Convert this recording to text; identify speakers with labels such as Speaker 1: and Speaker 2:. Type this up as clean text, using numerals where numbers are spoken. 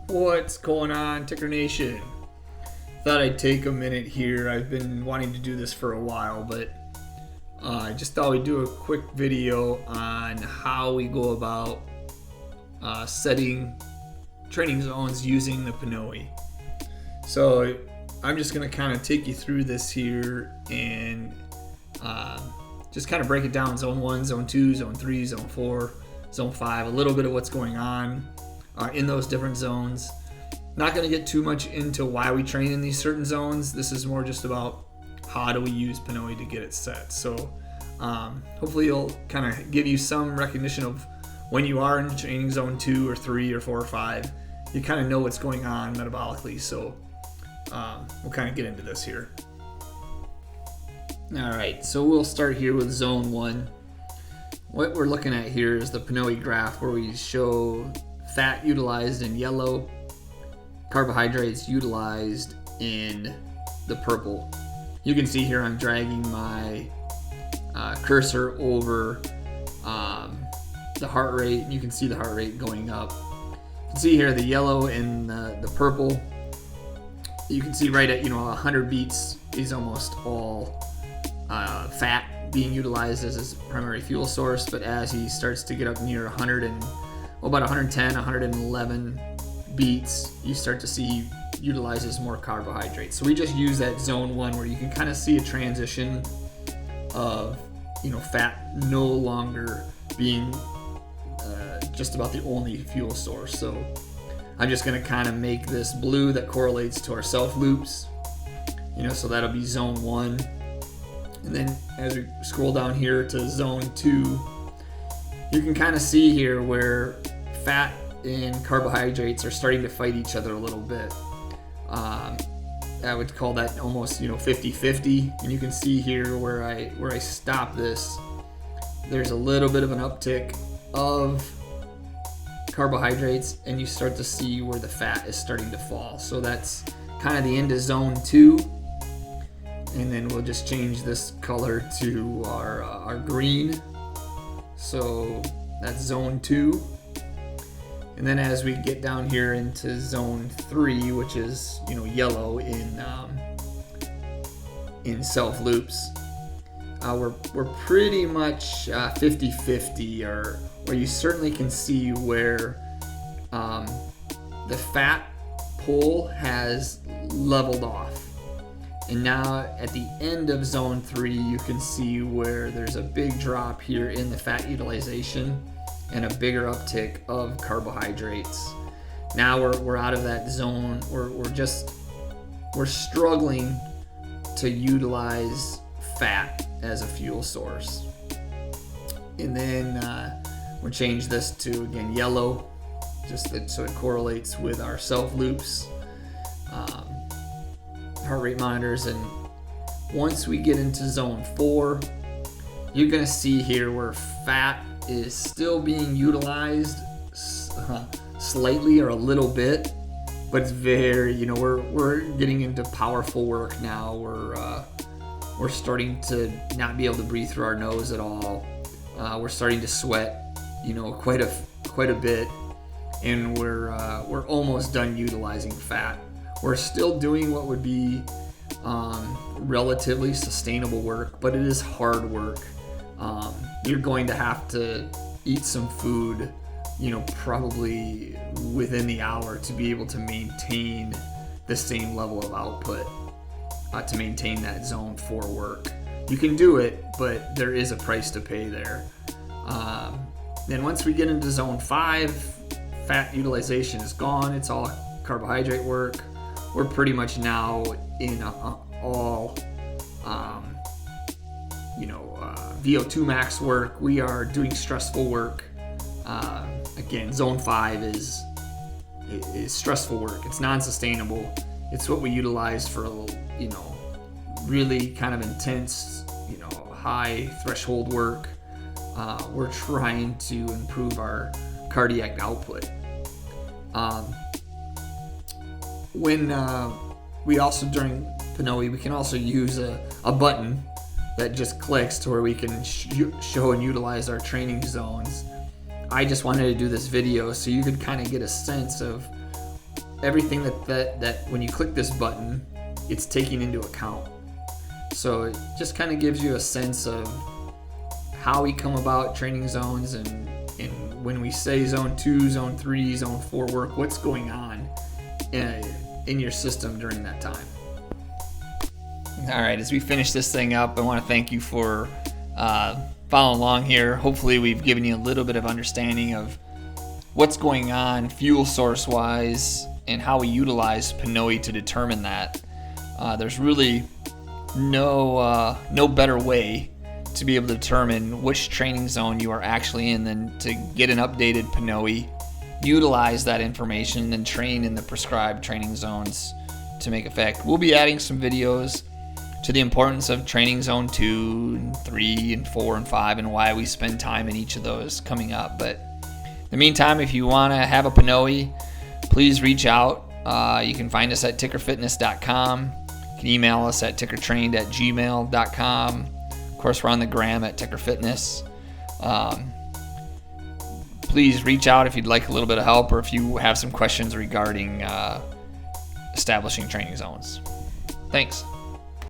Speaker 1: What's going on, Ticker Nation? Thought I'd take a minute here. I've been wanting to do this for a while, but I just thought we'd do a quick video on how we go about setting training zones using the PNOE. So I'm just going to kind of take you through this here and just kind of break it down: zone 1, zone 2, zone 3, zone 4, zone 5, a little bit of what's going on in those different zones. Not going to get too much into why we train in these certain zones. This is more just about how do we use PNOE to get it set. So hopefully it'll kind of give you some recognition of when you are in training zone 2 or 3 or 4 or 5, you kind of know what's going on metabolically. So we'll kind of get into this here. All right, so we'll start here with zone 1. What we're looking at here is the PNOE graph, where we show fat utilized in yellow, carbohydrates utilized in the purple. You can see here I'm dragging my cursor over the heart rate, and you can see the heart rate going up. You can see here the yellow and the purple. You can see right at 100 beats is almost all fat being utilized as his primary fuel source, but as he starts to get up near 100 and about 110, 111 beats, you start to see he utilizes more carbohydrates. So we just use that zone 1 where you can kind of see a transition of fat no longer being just about the only fuel source. So I'm just going to kind of make this blue that correlates to our self loops, so that'll be zone 1. And then as we scroll down here to zone 2, you can kind of see here where fat and carbohydrates are starting to fight each other a little bit. I would call that almost 50-50. And you can see here where I stop this, there's a little bit of an uptick of carbohydrates, and you start to see where the fat is starting to fall. So that's kind of the end of zone 2. And then we'll just change this color to our green. So that's zone 2. And then as we get down here into zone 3, which is yellow in self loops, we're pretty much 50-50, or you certainly can see where the fat pull has leveled off. And now at the end of zone 3, you can see where there's a big drop here in the fat utilization and a bigger uptick of carbohydrates. Now we're out of that zone. We're struggling to utilize fat as a fuel source. And then we'll change this to, again, yellow, so it correlates with our self loops, heart rate monitors. And once we get into zone 4, you're going to see here where fat is still being utilized slightly or a little bit, but it's very, we're getting into powerful work now. We're starting to not be able to breathe through our nose at all. We're starting to sweat, quite a bit, and we're almost done utilizing fat. We're still doing what would be relatively sustainable work, but it is hard work. You're going to have to eat some food, probably within the hour to be able to maintain the same level of output, to maintain that zone 4 work. You can do it, but there is a price to pay there. Then once we get into zone 5, fat utilization is gone. It's all carbohydrate work. We're pretty much now in all VO2 max work. We are doing stressful work. Again, zone 5 is stressful work. It's non-sustainable. It's what we utilize for really kind of intense, high threshold work. We're trying to improve our cardiac output. When we also, during PNOE, we can also use a button that just clicks to where we can show and utilize our training zones. I just wanted to do this video so you could kind of get a sense of everything that when you click this button, it's taking into account. So it just kind of gives you a sense of how we come about training zones, and when we say zone 2, zone 3, zone 4 work, what's going on in your system during that time. All right, as we finish this thing up, I want to thank you for following along here. Hopefully we've given you a little bit of understanding of what's going on fuel source wise and how we utilize PNOE to determine that. There's really no better way to be able to determine which training zone you are actually in than to get an updated PNOE, utilize that information, and train in the prescribed training zones to make effect. We'll be adding some videos to the importance of training zone 2 and 3 and 4 and 5 and why we spend time in each of those coming up. But in the meantime, if you want to have a PNOE, please reach out. You can find us at tickerfitness.com. You can email us at tickertrained@gmail.com. Of course, we're on the gram at tickerfitness. Please reach out if you'd like a little bit of help or if you have some questions regarding establishing training zones. Thanks.